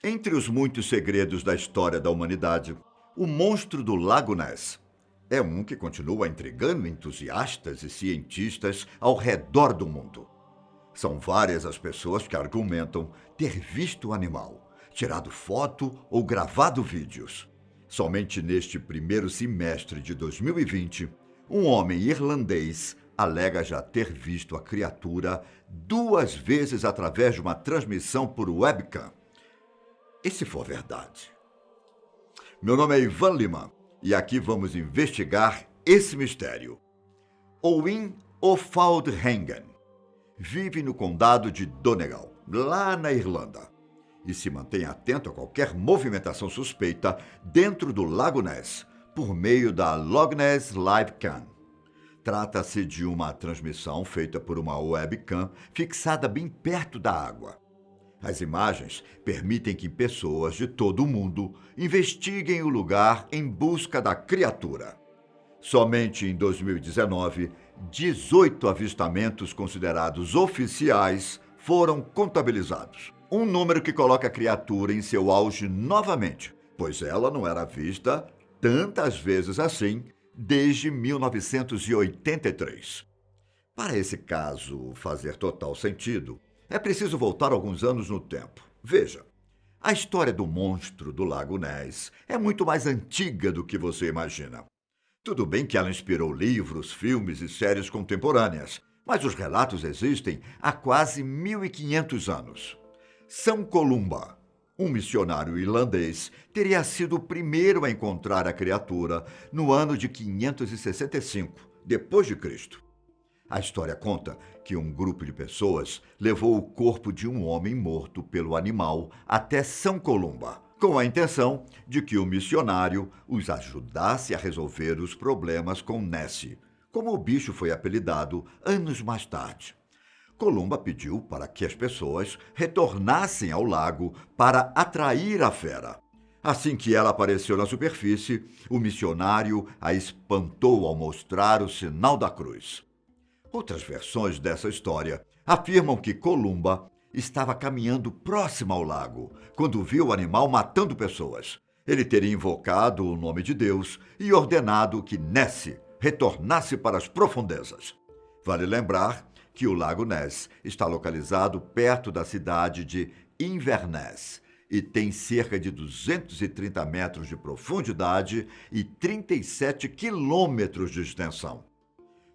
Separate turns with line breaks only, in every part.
Entre os muitos segredos da história da humanidade, o monstro do Lago Ness é um que continua intrigando entusiastas e cientistas ao redor do mundo. São várias as pessoas que argumentam ter visto o animal, tirado foto ou gravado vídeos. Somente neste primeiro semestre de 2020, um homem irlandês alega já ter visto a criatura 2 vezes através de uma transmissão por webcam. E se for verdade? Meu nome é Ivan Lima e aqui vamos investigar esse mistério. Owen O'Faudhangen vive no condado de Donegal, lá na Irlanda, e se mantém atento a qualquer movimentação suspeita dentro do Lago Ness por meio da Loch Ness Livecam. Trata-se de uma transmissão feita por uma webcam fixada bem perto da água. As imagens permitem que pessoas de todo o mundo investiguem o lugar em busca da criatura. Somente em 2019, 18 avistamentos considerados oficiais foram contabilizados. Um número que coloca a criatura em seu auge novamente, pois ela não era vista tantas vezes assim desde 1983. Para esse caso fazer total sentido, é preciso voltar alguns anos no tempo. Veja, a história do monstro do Lago Ness é muito mais antiga do que você imagina. Tudo bem que ela inspirou livros, filmes e séries contemporâneas, mas os relatos existem há quase 1500 anos. São Columba, um missionário irlandês, teria sido o primeiro a encontrar a criatura no ano de 565, depois de Cristo. A história conta que um grupo de pessoas levou o corpo de um homem morto pelo animal até São Columba, com a intenção de que o missionário os ajudasse a resolver os problemas com Nessie, como o bicho foi apelidado anos mais tarde. Columba pediu para que as pessoas retornassem ao lago para atrair a fera. Assim que ela apareceu na superfície, o missionário a espantou ao mostrar o sinal da cruz. Outras versões dessa história afirmam que Columba estava caminhando próximo ao lago quando viu o animal matando pessoas. Ele teria invocado o nome de Deus e ordenado que Nessie retornasse para as profundezas. Vale lembrar que o Lago Ness está localizado perto da cidade de Inverness e tem cerca de 230 metros de profundidade e 37 quilômetros de extensão.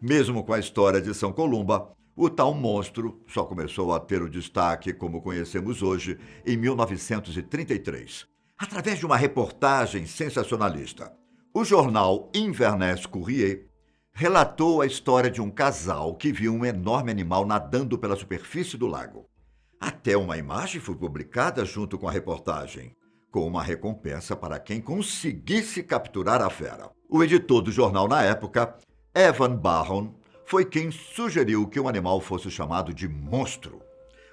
Mesmo com a história de São Columba, o tal monstro só começou a ter o destaque como conhecemos hoje em 1933, através de uma reportagem sensacionalista. O jornal Inverness Courier relatou a história de um casal que viu um enorme animal nadando pela superfície do lago. Até uma imagem foi publicada junto com a reportagem, com uma recompensa para quem conseguisse capturar a fera. O editor do jornal na época, Evan Barron, foi quem sugeriu que o animal fosse chamado de monstro.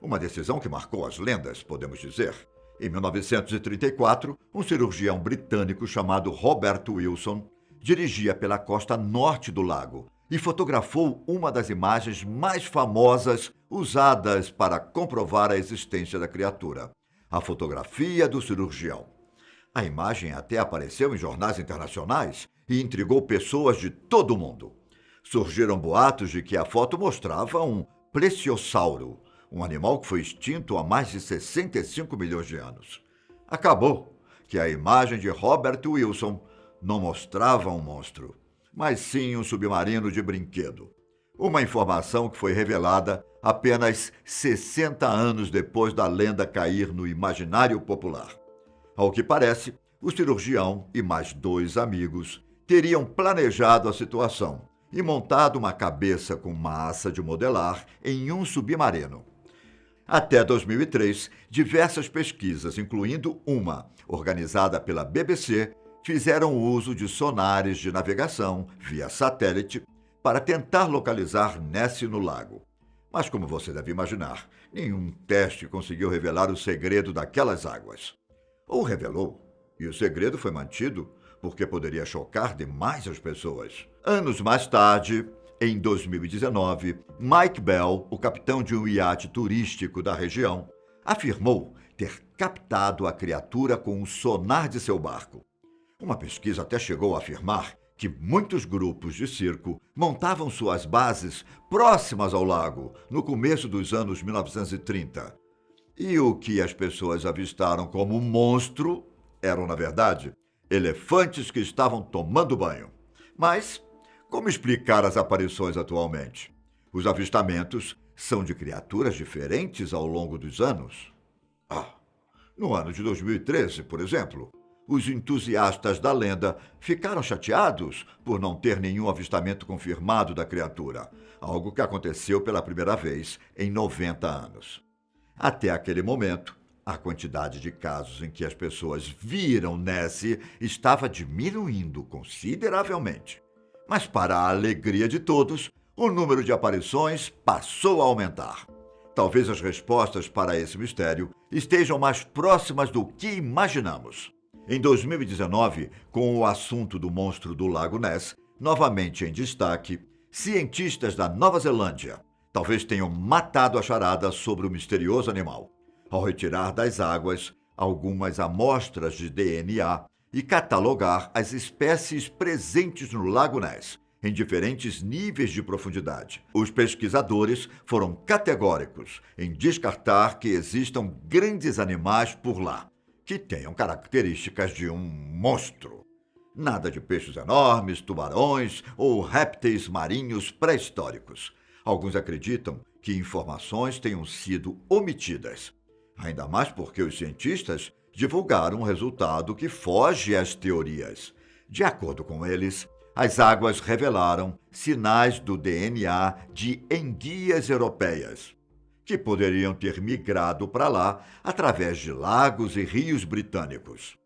Uma decisão que marcou as lendas, podemos dizer. Em 1934, um cirurgião britânico chamado Robert Wilson dirigia pela costa norte do lago e fotografou uma das imagens mais famosas usadas para comprovar a existência da criatura, a fotografia do cirurgião. A imagem até apareceu em jornais internacionais e intrigou pessoas de todo o mundo. Surgiram boatos de que a foto mostrava um plesiosauro, um animal que foi extinto há mais de 65 milhões de anos. Acabou que a imagem de Robert Wilson não mostrava um monstro, mas sim um submarino de brinquedo. Uma informação que foi revelada apenas 60 anos depois da lenda cair no imaginário popular. Ao que parece, o cirurgião e mais 2 amigos teriam planejado a situação e montado uma cabeça com massa de modelar em um submarino. Até 2003, diversas pesquisas, incluindo uma organizada pela BBC, fizeram uso de sonares de navegação via satélite para tentar localizar Nessie no lago. Mas, como você deve imaginar, nenhum teste conseguiu revelar o segredo daquelas águas. Ou revelou, e o segredo foi mantido porque poderia chocar demais as pessoas. Anos mais tarde, em 2019, Mike Bell, o capitão de um iate turístico da região, afirmou ter captado a criatura com o sonar de seu barco. Uma pesquisa até chegou a afirmar que muitos grupos de circo montavam suas bases próximas ao lago no começo dos anos 1930. E o que as pessoas avistaram como um monstro eram, na verdade, elefantes que estavam tomando banho. Mas como explicar as aparições atualmente? Os avistamentos são de criaturas diferentes ao longo dos anos? No ano de 2013, por exemplo, os entusiastas da lenda ficaram chateados por não ter nenhum avistamento confirmado da criatura, algo que aconteceu pela primeira vez em 90 anos. Até aquele momento, a quantidade de casos em que as pessoas viram Nessie estava diminuindo consideravelmente. Mas, para a alegria de todos, o número de aparições passou a aumentar. Talvez as respostas para esse mistério estejam mais próximas do que imaginamos. Em 2019, com o assunto do monstro do Lago Ness novamente em destaque, cientistas da Nova Zelândia talvez tenham matado a charada sobre o misterioso animal, ao retirar das águas algumas amostras de DNA e catalogar as espécies presentes no Lago Ness, em diferentes níveis de profundidade. Os pesquisadores foram categóricos em descartar que existam grandes animais por lá, que tenham características de um monstro. Nada de peixes enormes, tubarões ou répteis marinhos pré-históricos. Alguns acreditam que informações tenham sido omitidas. Ainda mais porque os cientistas divulgaram um resultado que foge às teorias. De acordo com eles, as águas revelaram sinais do DNA de enguias europeias, que poderiam ter migrado para lá através de lagos e rios britânicos.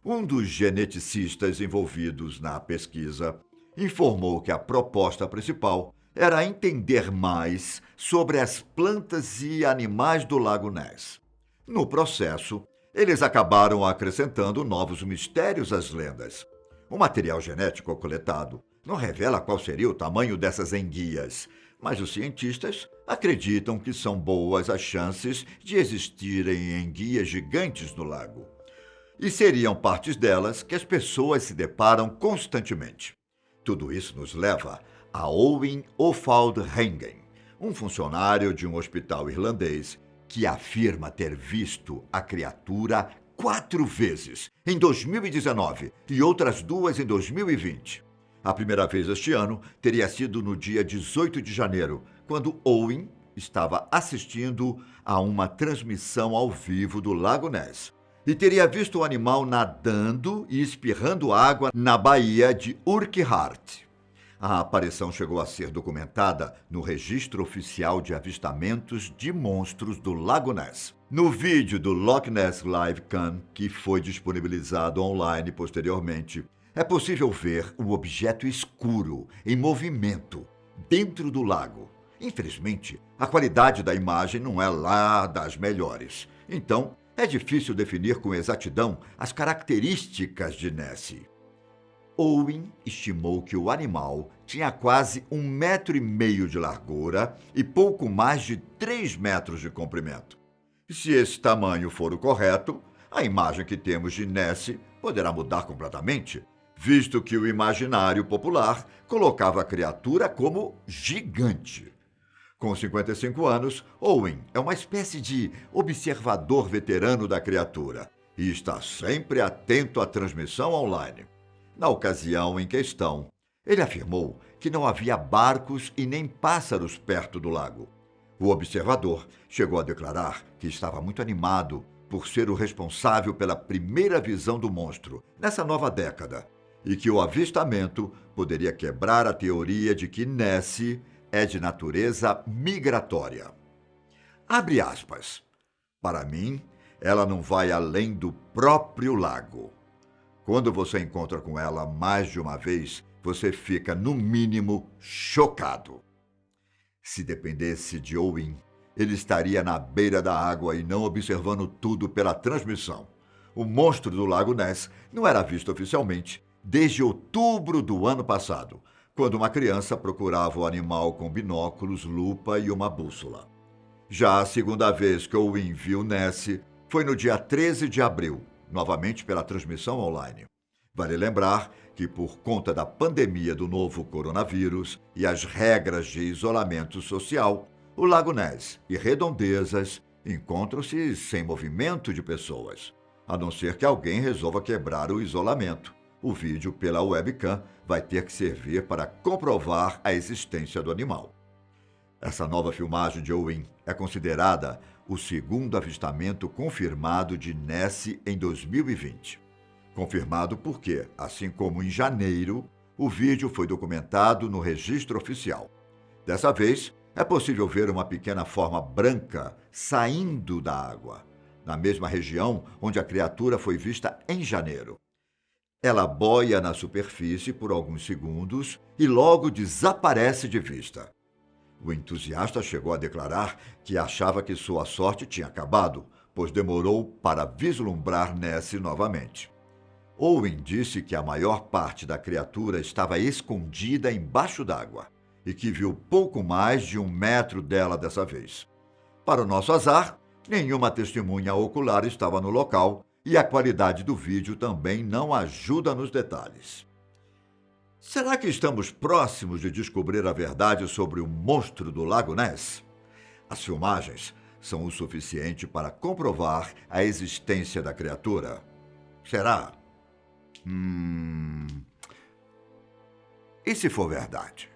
Um dos geneticistas envolvidos na pesquisa informou que a proposta principal era entender mais sobre as plantas e animais do Lago Ness. No processo, eles acabaram acrescentando novos mistérios às lendas. O material genético coletado não revela qual seria o tamanho dessas enguias, mas os cientistas acreditam que são boas as chances de existirem enguias gigantes no lago. E seriam partes delas que as pessoas se deparam constantemente. Tudo isso nos leva a Owen O'Fauld-Hengen, um funcionário de um hospital irlandês que afirma ter visto a criatura 4 vezes, em 2019 e outras 2 em 2020. A primeira vez este ano teria sido no dia 18 de janeiro, quando Owen estava assistindo a uma transmissão ao vivo do Lago Ness e teria visto o animal nadando e espirrando água na baía de Urquhart. A aparição chegou a ser documentada no Registro Oficial de Avistamentos de Monstros do Lago Ness. No vídeo do Loch Ness Live Cam, que foi disponibilizado online posteriormente, é possível ver um objeto escuro em movimento dentro do lago. Infelizmente, a qualidade da imagem não é lá das melhores. Então, é difícil definir com exatidão as características de Nessie. Owen estimou que o animal tinha quase 1,5 metro de largura e pouco mais de 3 metros de comprimento. Se esse tamanho for o correto, a imagem que temos de Nessie poderá mudar completamente, visto que o imaginário popular colocava a criatura como gigante. Com 55 anos, Owen é uma espécie de observador veterano da criatura e está sempre atento à transmissão online. Na ocasião em questão, ele afirmou que não havia barcos e nem pássaros perto do lago. O observador chegou a declarar que estava muito animado por ser o responsável pela primeira visão do monstro nessa nova década e que o avistamento poderia quebrar a teoria de que Nessie é de natureza migratória. Abre aspas. Para mim, ela não vai além do próprio lago. Quando você encontra com ela mais de uma vez, você fica, no mínimo, chocado. Se dependesse de Owen, ele estaria na beira da água e não observando tudo pela transmissão. O monstro do Lago Ness não era visto oficialmente desde outubro do ano passado, quando uma criança procurava o animal com binóculos, lupa e uma bússola. Já a segunda vez que Owen viu Nessie foi no dia 13 de abril, novamente pela transmissão online. Vale lembrar que, por conta da pandemia do novo coronavírus e as regras de isolamento social, o Lago Ness e redondezas encontram-se sem movimento de pessoas, a não ser que alguém resolva quebrar o isolamento. O vídeo pela webcam vai ter que servir para comprovar a existência do animal. Essa nova filmagem de Owen é considerada o segundo avistamento confirmado de Nessie em 2020. Confirmado porque, assim como em janeiro, o vídeo foi documentado no registro oficial. Dessa vez, é possível ver uma pequena forma branca saindo da água, na mesma região onde a criatura foi vista em janeiro. Ela boia na superfície por alguns segundos e logo desaparece de vista. O entusiasta chegou a declarar que achava que sua sorte tinha acabado, pois demorou para vislumbrar Nessie novamente. Owen disse que a maior parte da criatura estava escondida embaixo d'água e que viu pouco mais de 1 metro dela dessa vez. Para o nosso azar, nenhuma testemunha ocular estava no local e a qualidade do vídeo também não ajuda nos detalhes. Será que estamos próximos de descobrir a verdade sobre o monstro do Lago Ness? As filmagens são o suficiente para comprovar a existência da criatura. Será? E se for verdade?